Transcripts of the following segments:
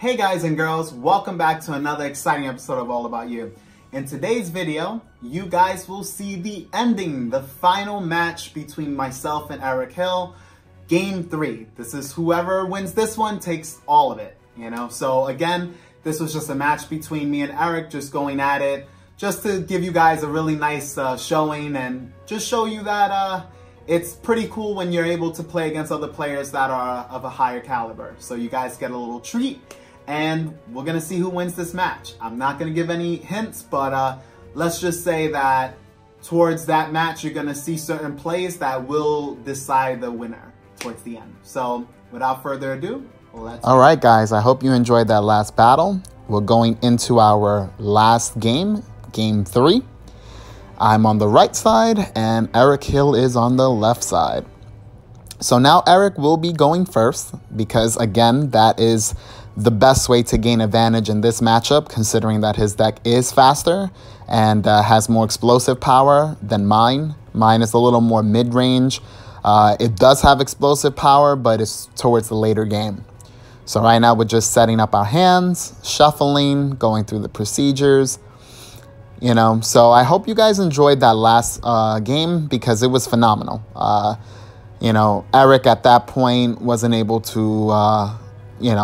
Hey guys and girls, welcome back to another exciting episode of All About You. In today's video, you guys will see the ending, the final match between myself and Eric Hill, Game 3. This is whoever wins this one takes all of it, you know? So again, this was just a match between me and Eric, just going at it, just to give you guys a really nice showing and just show you that it's pretty cool when you're able to play against other players that are of a higher caliber. So you guys get a little treat. And we're going to see who wins this match. I'm not going to give any hints, but let's just say that towards that match, you're going to see certain plays that will decide the winner towards the end. So without further ado, let's go. All right, guys, I hope you enjoyed that last battle. We're going into our last game, Game 3. I'm on the right side and Eric Hill is on the left side. So now Eric will be going first because, again, that is the best way to gain advantage in this matchup, considering that his deck is faster and has more explosive power than mine. Mine is a little more mid-range. It does have explosive power, but it's towards the later game. So right now we're just setting up our hands, shuffling, going through the procedures. You know, so I hope you guys enjoyed that last game because it was phenomenal. You know, Eric at that point wasn't able to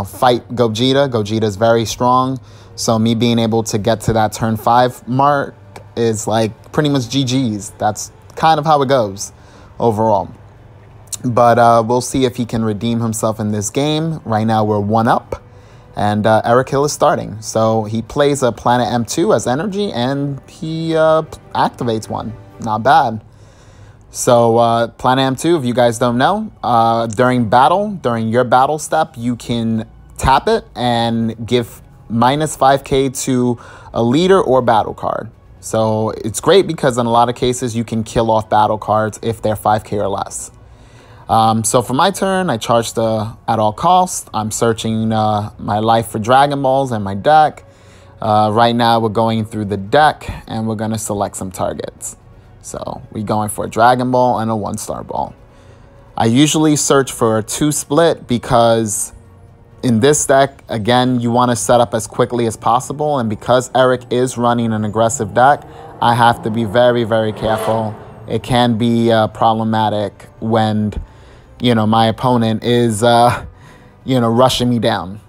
fight Gogeta. Gogeta is very strong. So me being able to get to that turn 5 mark is like pretty much GG's. That's kind of how it goes overall. But we'll see if he can redeem himself in this game. Right now we're 1-up. And Eric Hill is starting. So he plays a Planet M2 as energy and he activates one. Not bad. So Planet M2, if you guys don't know, during your battle step, you can tap it and give minus 5k to a leader or battle card. So it's great because in a lot of cases, you can kill off battle cards if they're 5k or less. So for my turn, I charge at all costs. I'm searching my life for Dragon Balls and my deck. Right now, we're going through the deck and we're going to select some targets. So we're going for a Dragon Ball and a 1-star ball. I usually search for a 2 split because in this deck, again, you want to set up as quickly as possible. And because Eric is running an aggressive deck, I have to be very, very careful. It can be problematic when, my opponent is, rushing me down.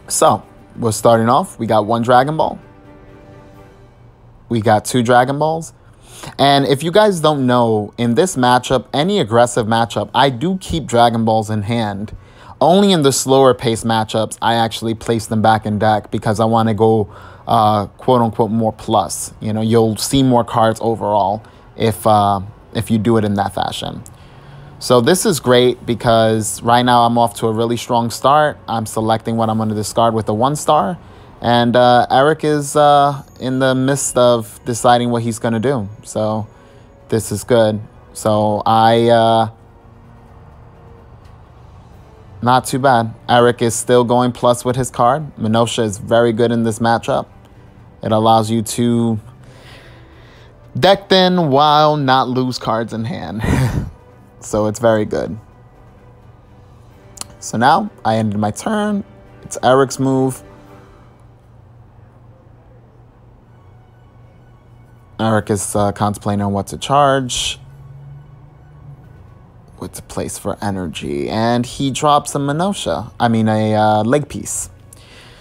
So we're starting off. We got 1 Dragon Ball. We got 2 Dragon Balls. And if you guys don't know, in this matchup, any aggressive matchup, I do keep Dragon Balls in hand. Only in the slower pace matchups, I actually place them back in deck because I want to go, quote-unquote, more plus. You'll see more cards overall if you do it in that fashion. So this is great because right now I'm off to a really strong start. I'm selecting what I'm going to discard with a 1-star. And Eric is in the midst of deciding what he's going to do. So this is good. So not too bad. Eric is still going plus with his card. Minosha is very good in this matchup. It allows you to deck thin while not lose cards in hand. So it's very good. So now I ended my turn. It's Eric's move. Eric is contemplating on what to charge, what to place for energy, and he drops a a leg piece.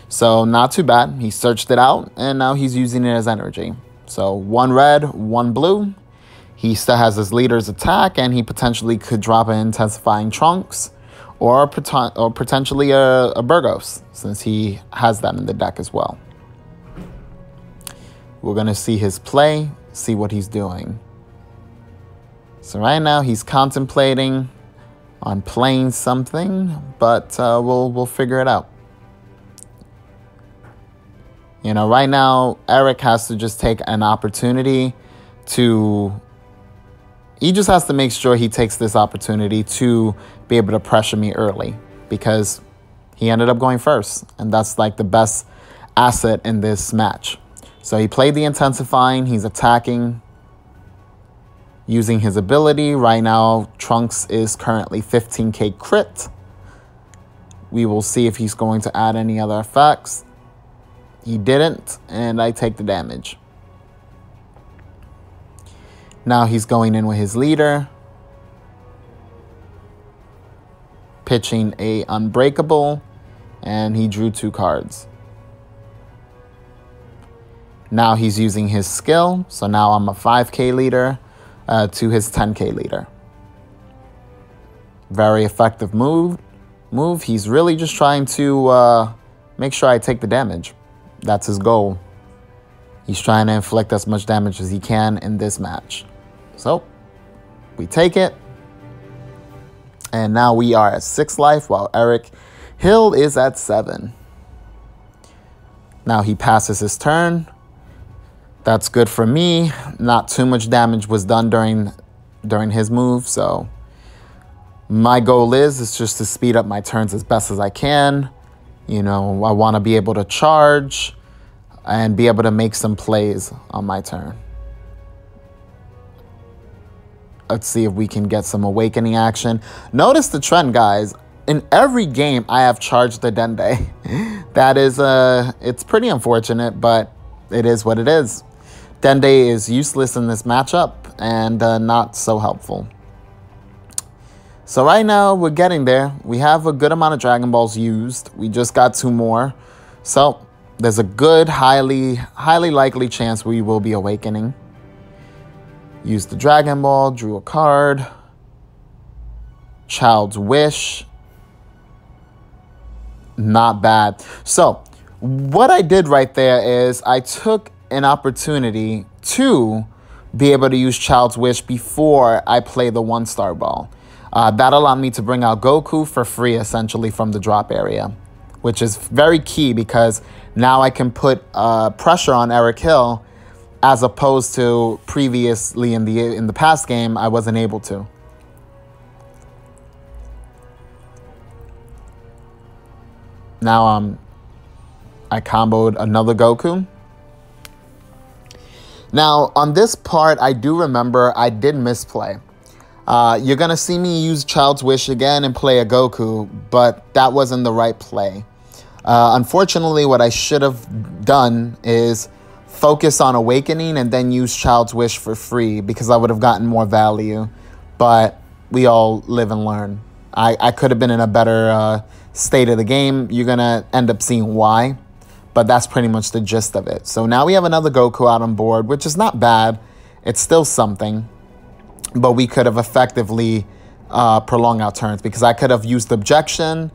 So not too bad. He searched it out, and now he's using it as energy. So 1 red, 1 blue. He still has his leader's attack, and he potentially could drop an Intensifying Trunks or potentially a Burgos, since he has that in the deck as well. We're going to see his play, see what he's doing. So right now he's contemplating on playing something, but we'll figure it out. Right now Eric has to just take an opportunity he just has to make sure he takes this opportunity to be able to pressure me early because he ended up going first. And that's like the best asset in this match. So he played the Intensifying. He's attacking using his ability. Right now, Trunks is currently 15k crit. We will see if he's going to add any other effects. He didn't, and I take the damage. Now he's going in with his leader. Pitching a Unbreakable, and he drew 2 cards. Now he's using his skill, so now I'm a 5k leader to his 10k leader. Very effective move. He's really just trying to make sure I take the damage. That's his goal. He's trying to inflict as much damage as he can in this match. So, we take it. And now we are at 6 life, while Eric Hill is at 7. Now he passes his turn. That's good for me. Not too much damage was done during his move, so my goal is just to speed up my turns as best as I can. You know, I want to be able to charge and be able to make some plays on my turn. Let's see if we can get some awakening action. Notice the trend, guys. In every game, I have charged the Dende. That is, it's pretty unfortunate, but it is what it is. Dende is useless in this matchup and not so helpful. So right now, we're getting there. We have a good amount of Dragon Balls used. We just got 2 more. So there's a good, highly likely chance we will be awakening. Used the Dragon Ball, drew a card. Child's Wish. Not bad. So what I did right there is I took an opportunity to be able to use Child's Wish before I play the 1-star ball. That allowed me to bring out Goku for free, essentially, from the drop area, which is very key because now I can put pressure on Eric Hill, as opposed to previously in the past game, I wasn't able to. Now I comboed another Goku. Now on this part, I do remember I did misplay. You're going to see me use Child's Wish again and play a Goku, but that wasn't the right play. Unfortunately, what I should have done is focus on Awakening and then use Child's Wish for free because I would have gotten more value. But we all live and learn. I could have been in a better state of the game. You're going to end up seeing why. But that's pretty much the gist of it. So now we have another Goku out on board, which is not bad. It's still something. But we could have effectively prolonged our turns because I could have used Objection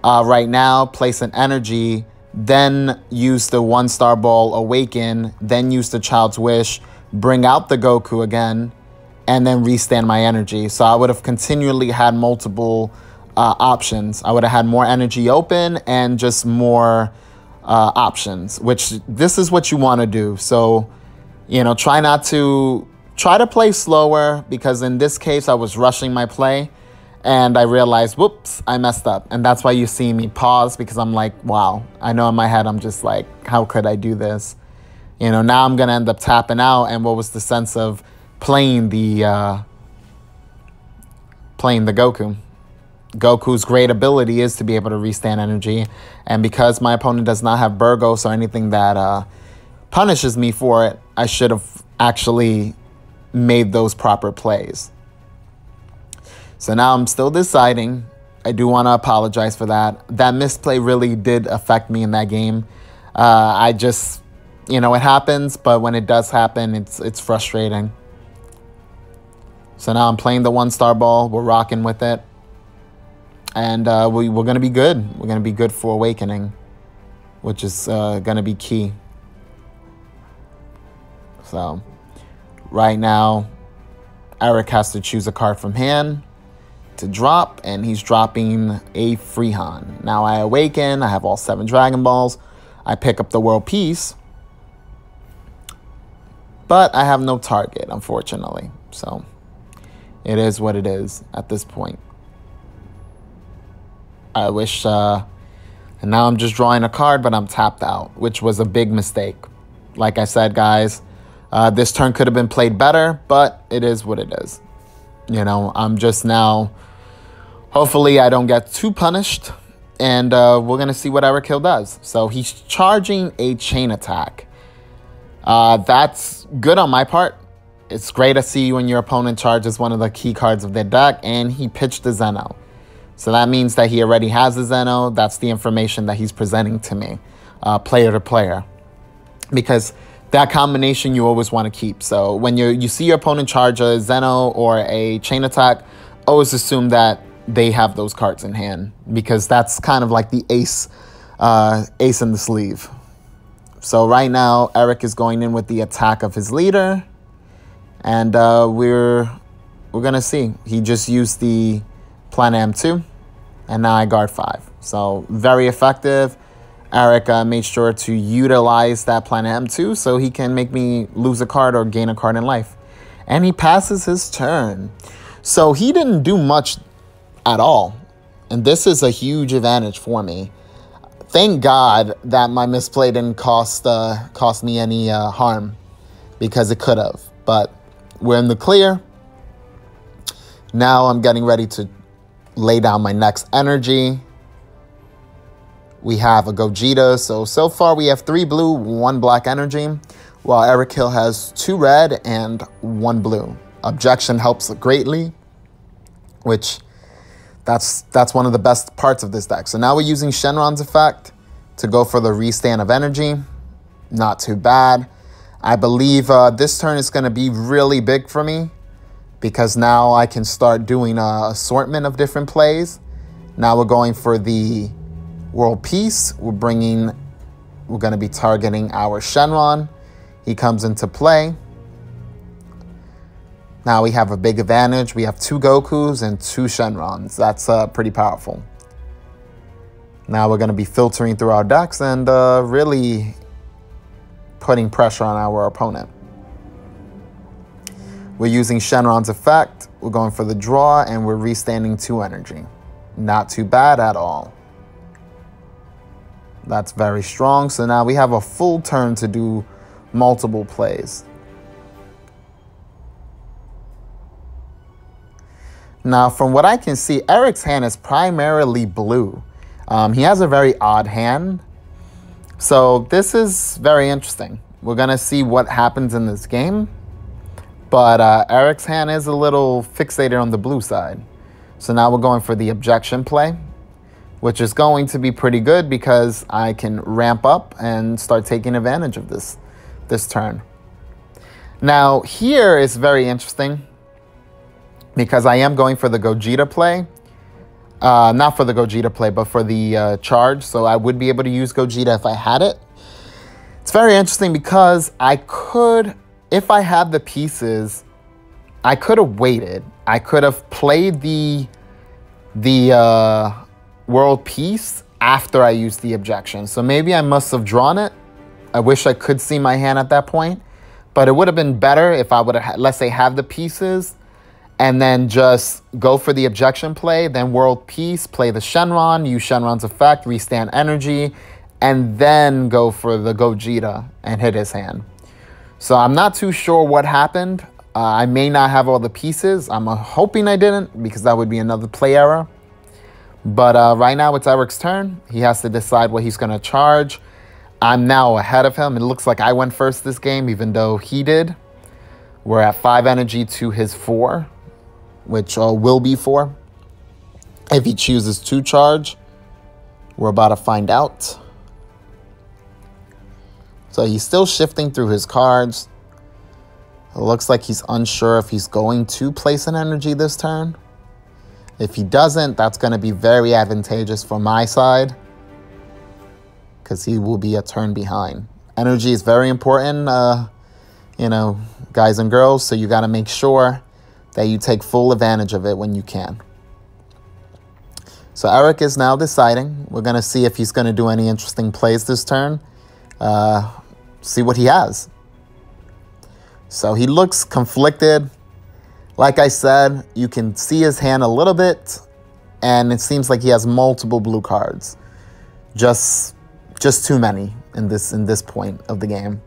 right now, place an energy, then use the 1-star ball, Awaken, then use the Child's Wish, bring out the Goku again, and then restand my energy. So I would have continually had multiple options. I would have had more energy open and just more options, which this is what you want to do. So, you know, try to play slower because in this case, I was rushing my play and I realized, whoops, I messed up. And that's why you see me pause because I'm like, wow, I know in my head, I'm just like, how could I do this? You know, now I'm going to end up tapping out. And what was the sense of playing the Goku? Goku's great ability is to be able to restand energy. And because my opponent does not have Burgos or anything that punishes me for it, I should have actually made those proper plays. So now I'm still deciding. I do want to apologize for that. That misplay really did affect me in that game. I just, you know, it happens, but when it does happen, it's frustrating. So now I'm playing the 1-star ball. We're rocking with it. And we're going to be good. We're going to be good for Awakening, which is going to be key. So right now, Eric has to choose a card from hand to drop, and he's dropping a Freehan. Now I Awaken. I have all 7 Dragon Balls. I pick up the World Peace. But I have no target, unfortunately. So it is what it is at this point. I wish, and now I'm just drawing a card, but I'm tapped out, which was a big mistake. Like I said, guys, this turn could have been played better, but it is what it is. You know, I'm just now, hopefully I don't get too punished And we're going to see what Eric Hill does. So he's charging a chain attack. That's good on my part. It's great to see when your opponent charges one of the key cards of their deck, and he pitched the Zeno. So that means that he already has the Zeno. That's the information that he's presenting to me, player to player. Because that combination you always want to keep. So when you see your opponent charge a Zeno or a chain attack, always assume that they have those cards in hand, because that's kind of like the ace in the sleeve. So right now, Eric is going in with the attack of his leader, and we're gonna see. He just used the Planet M2, and now I guard 5. So very effective. Eric made sure to utilize that Planet M2 so he can make me lose a card or gain a card in life, and he passes his turn. So he didn't do much at all, and this is a huge advantage for me. Thank God that my misplay didn't cost me any harm, because it could have. But we're in the clear. Now I'm getting ready to lay down my next energy. We have a Gogeta. So far we have 3 blue, 1 black energy, while Eric Hill has 2 red and 1 blue. Objection helps greatly, which that's one of the best parts of this deck. So now we're using Shenron's effect to go for the restand of energy. Not too bad. I believe this turn is going to be really big for me, because now I can start doing an assortment of different plays. Now we're going for the World Peace. We're going to be targeting our Shenron. He comes into play. Now we have a big advantage. We have 2 Gokus and 2 Shenrons. That's pretty powerful. Now we're going to be filtering through our decks and really putting pressure on our opponent. We're using Shenron's effect. We're going for the draw, and we're restanding 2 energy. Not too bad at all. That's very strong. So now we have a full turn to do multiple plays. Now, from what I can see, Eric's hand is primarily blue. He has a very odd hand. So this is very interesting. We're going to see what happens in this game. But Eric's hand is a little fixated on the blue side. So now we're going for the objection play, which is going to be pretty good because I can ramp up and start taking advantage of this turn. Now, here is very interesting, because I am going for the Gogeta play. Not for the Gogeta play, but for the charge. So I would be able to use Gogeta if I had it. It's very interesting because I could, if I had the pieces, I could have waited. I could have played the World Peace after I used the objection. So maybe I must have drawn it. I wish I could see my hand at that point. But it would have been better if I would have, let's say, have the pieces and then just go for the objection play, then World Peace, play the Shenron, use Shenron's effect, restand energy, and then go for the Gogeta and hit his hand. So I'm not too sure what happened. I may not have all the pieces. I'm hoping I didn't, because that would be another play error. But right now it's Eric's turn. He has to decide what he's going to charge. I'm now ahead of him. It looks like I went first this game, even though he did. We're at 5 energy to his 4. Which will be 4. If he chooses to charge, we're about to find out. So he's still shifting through his cards. It looks like he's unsure if he's going to place an energy this turn. If he doesn't, that's going to be very advantageous for my side, because he will be a turn behind. Energy is very important, you know, guys and girls, so you got to make sure that you take full advantage of it when you can. So Eric is now deciding. We're going to see if he's going to do any interesting plays this turn. See what he has. So he looks conflicted. Like I said, you can see his hand a little bit, and it seems like he has multiple blue cards. Just too many in this point of the game.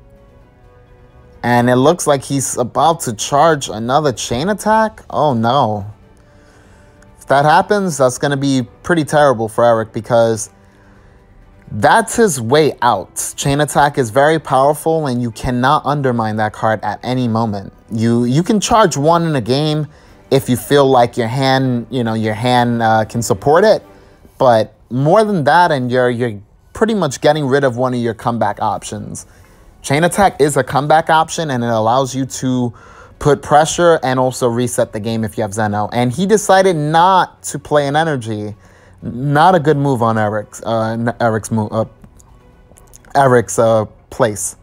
And it looks like he's about to charge another chain attack. Oh no. If that happens, that's going to be pretty terrible for Eric because that's his way out. Chain Attack is very powerful and you cannot undermine that card at any moment. You can charge one in a game if you feel like your hand, can support it. But more than that, and you're pretty much getting rid of one of your comeback options. Chain Attack is a comeback option and it allows you to put pressure and also reset the game if you have Zeno. And he decided not to play an energy. Not a good move on Eric's place.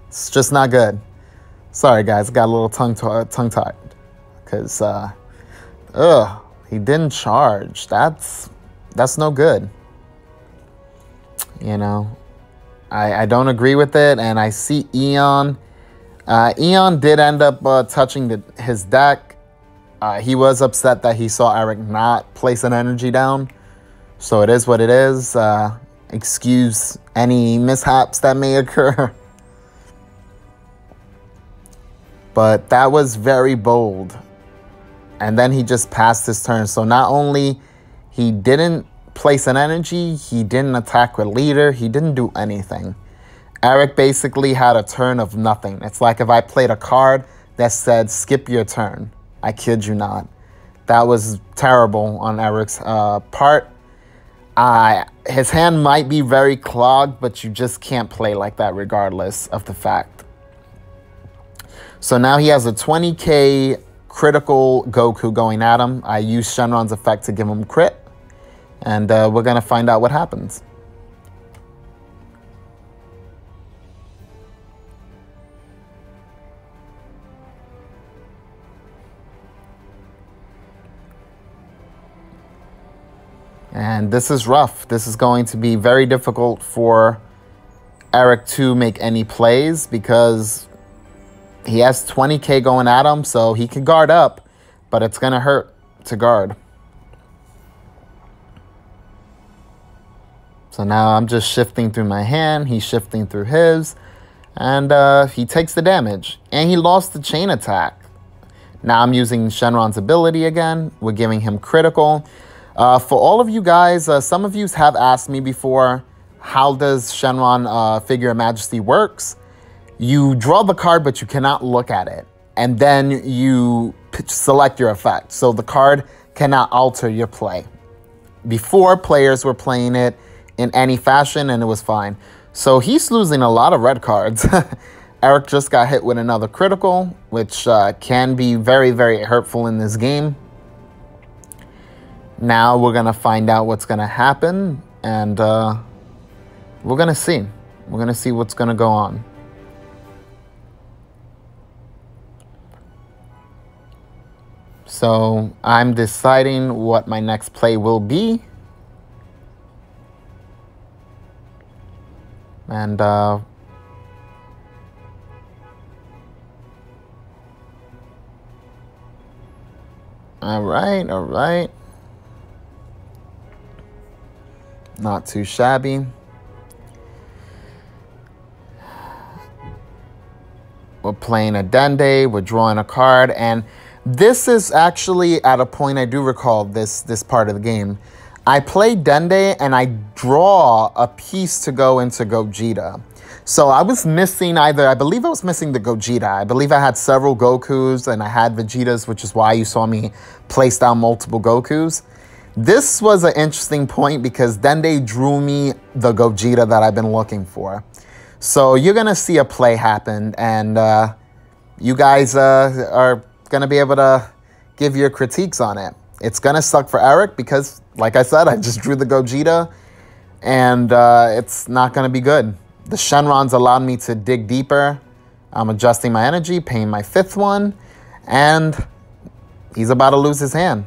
It's just not good. Sorry guys, got a little tongue-tied because he didn't charge. That's no good. I don't agree with it, and I see Eon. Eon did end up touching his deck. He was upset that he saw Eric not place an energy down. So it is what it is. Excuse any mishaps that may occur. But that was very bold. And then he just passed his turn. So not only he didn't place an energy, he didn't attack with leader, he didn't do anything. Eric basically had a turn of nothing. It's like if I played a card that said skip your turn. I kid you not. That was terrible on Eric's part. His hand might be very clogged, but you just can't play like that regardless of the fact. So now he has a 20k critical Goku going at him. I use Shenron's effect to give him crit. And we're going to find out what happens. And this is rough. This is going to be very difficult for Eric to make any plays because he has 20k going at him, so he can guard up, but it's going to hurt to guard. So now I'm just shifting through my hand. He's shifting through his, and he takes the damage. And he lost the chain attack. Now I'm using Shenron's ability again. We're giving him critical. For all of you guys, some of you have asked me before, how does Shenron Figure of Majesty works? You draw the card, but you cannot look at it. And then you select your effect. So the card cannot alter your play. Before, players were playing it in any fashion, and it was fine. So he's losing a lot of red cards. Eric just got hit with another critical, which can be very, very hurtful in this game. Now we're going to find out what's going to happen, and we're going to see. We're going to see what's going to go on. So I'm deciding what my next play will be. And all right. Not too shabby. We're playing a Dende, we're drawing a card, and this is actually at a point I do recall this part of the game. I play Dende and I draw a piece to go into Gogeta. So I was missing I believe I was missing the Gogeta. I believe I had several Gokus and I had Vegetas, which is why you saw me place down multiple Gokus. This was an interesting point because Dende drew me the Gogeta that I've been looking for. So you're going to see a play happen, and you guys are going to be able to give your critiques on it. It's going to suck for Eric because, like I said, I just drew the Gogeta, and it's not going to be good. The Shenron's allowed me to dig deeper. I'm adjusting my energy, paying my 5th one, and he's about to lose his hand.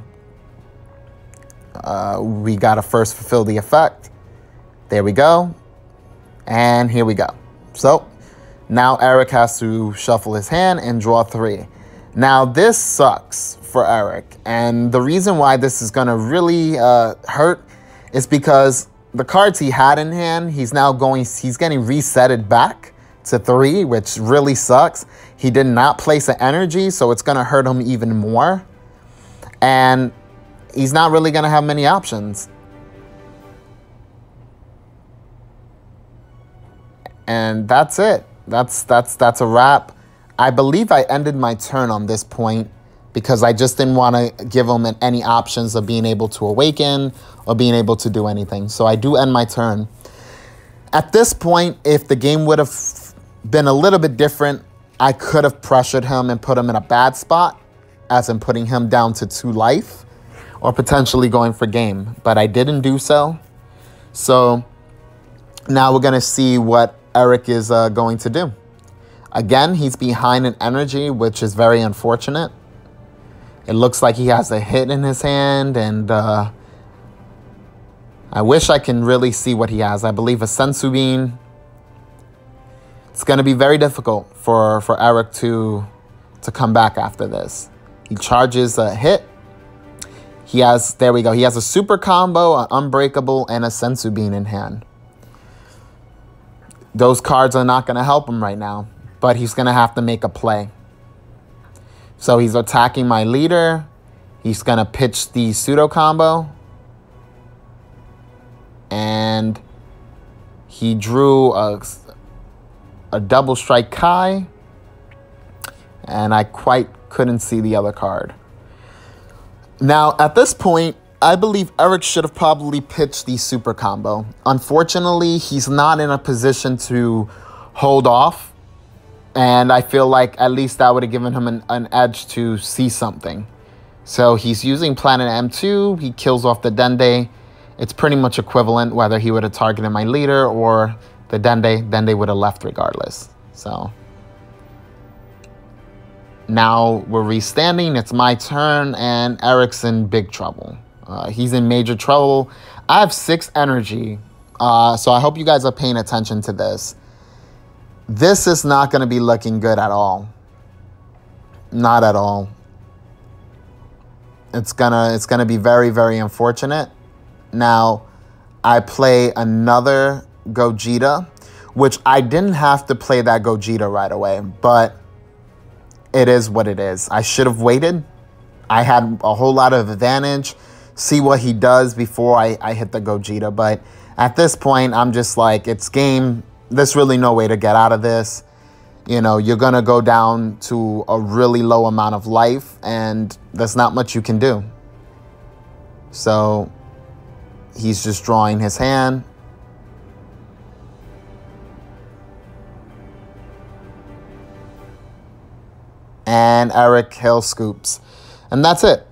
We got to first fulfill the effect. There we go. And here we go. So now Eric has to shuffle his hand and draw 3. Now this sucks for Eric. And the reason why this is going to really hurt is because the cards he had in hand, he's getting resetted back to 3, which really sucks. He did not place an energy, so it's going to hurt him even more. And he's not really going to have many options. And that's it. That's a wrap. I believe I ended my turn on this point because I just didn't want to give him any options of being able to awaken or being able to do anything. So I do end my turn. At this point, if the game would have been a little bit different, I could have pressured him and put him in a bad spot, as in putting him down to 2 life or potentially going for game. But I didn't do so. So now we're going to see what Eric is going to do. Again, he's behind in energy, which is very unfortunate. It looks like he has a hit in his hand, and I wish I can really see what he has. I believe a Sensu Bean. It's going to be very difficult for Eric to come back after this. He charges a hit. He has, there we go. He has a super combo, an unbreakable, and a Sensu Bean in hand. Those cards are not going to help him right now, but he's going to have to make a play. So he's attacking my leader. He's going to pitch the pseudo combo. And he drew a double strike Kai. And I quite couldn't see the other card. Now, at this point, I believe Eric should have probably pitched the super combo. Unfortunately, he's not in a position to hold off. And I feel like at least that would have given him an edge to see something. So he's using Planet M2. He kills off the Dende. It's pretty much equivalent whether he would have targeted my leader or the Dende. Dende would have left regardless. So now we're restanding. It's my turn, and Eric's in big trouble. He's in major trouble. I have 6 energy, so I hope you guys are paying attention to this. This is not going to be looking good at all. Not at all. It's gonna be very, very unfortunate. Now, I play another Gogeta, which I didn't have to play that Gogeta right away, but it is what it is. I should have waited. I had a whole lot of advantage. See what he does before I hit the Gogeta. But at this point, I'm just like, it's game. There's really no way to get out of this. You know, you're going to go down to a really low amount of life, and there's not much you can do. So he's just drawing his hand. And Eric Hill scoops. And that's it.